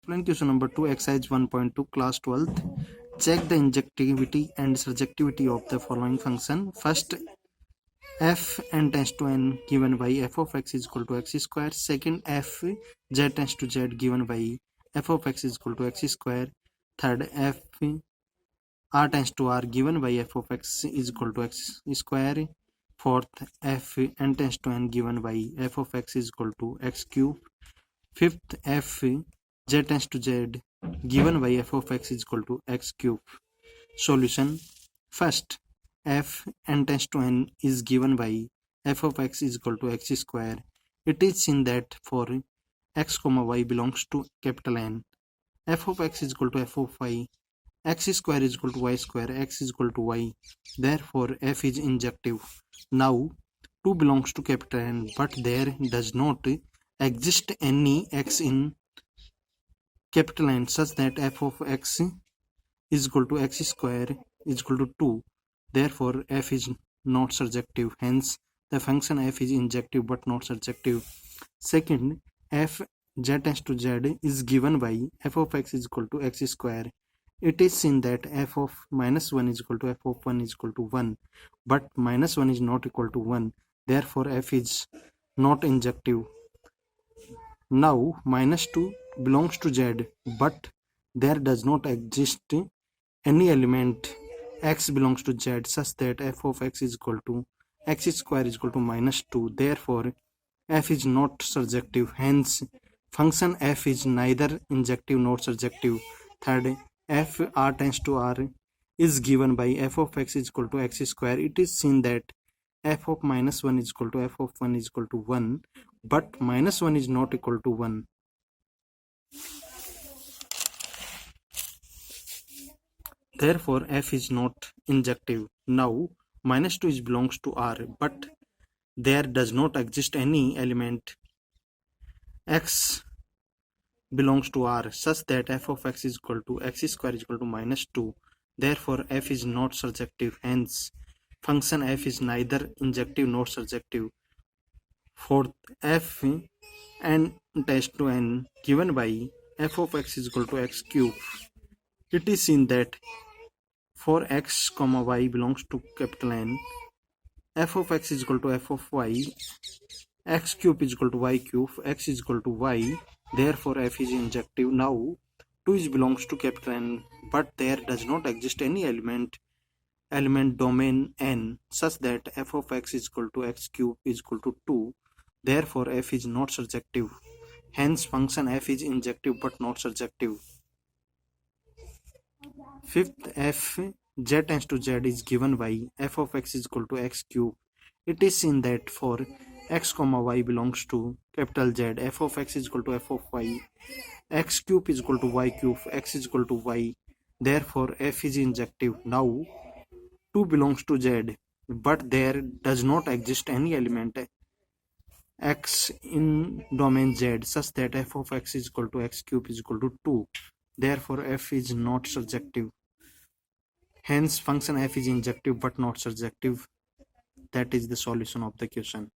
Explain question number 2, exercise 1.2, class 12th. Check the injectivity and surjectivity of the following function. First, f n tends to n given by f of x is equal to x square. Second, f z tends to z given by f of x is equal to x square. Third, f r tends to r given by f of x is equal to x square. Fourth, f n tends to n given by f of x is equal to x cube. Fifth, f z tends to z given by f of x is equal to x cube. Solution. First, f n tends to n is given by f of x is equal to x square. It is seen that for x comma y belongs to capital N, f of x is equal to f of y, x square is equal to y square, x is equal to y. Therefore, f is injective. Now, 2 belongs to capital N, but there does not exist any x in capital N such that f of x is equal to x square is equal to 2. Therefore, f is not surjective. Hence, the function f is injective but not surjective. Second, f z tends to z is given by f of x is equal to x square. It is seen that f of minus 1 is equal to f of 1 is equal to 1. But minus 1 is not equal to 1. Therefore, f is not injective. Now, minus 2 belongs to z, but there does not exist any element x belongs to z such that f of x is equal to x square is equal to minus 2. Therefore, f is not surjective. Hence, function f is neither injective nor surjective. Third, f r tends to r is given by f of x is equal to x square. It is seen that f of minus 1 is equal to f of 1 is equal to 1, but minus 1 is not equal to 1. Therefore, f is not injective. Now, minus 2 is belongs to r, but there does not exist any element x belongs to r such that f of x is equal to x square is equal to minus 2. Therefore, f is not surjective. Hence, function f is neither injective nor surjective. Fourth, f n tends to n given by f of x is equal to x cube. It is seen that for x comma y belongs to capital N, f of x is equal to f of y, x cube is equal to y cube, x is equal to y. Therefore, f is injective. Now, 2 is belongs to capital N, but there does not exist any element domain n such that f of x is equal to x cube is equal to 2. Therefore, f is not surjective. Hence, function f is injective but not surjective. Fifth, f z tends to z is given by f of x is equal to x cube. It is seen that for x comma y belongs to capital Z, f of x is equal to f of y, x cube is equal to y cube, x is equal to y. Therefore, f is injective. Now, 2 belongs to z, but there does not exist any element x in domain z such that f of x is equal to x cube is equal to 2. Therefore, f is not surjective. Hence, function f is injective but not surjective. That is the solution of the question.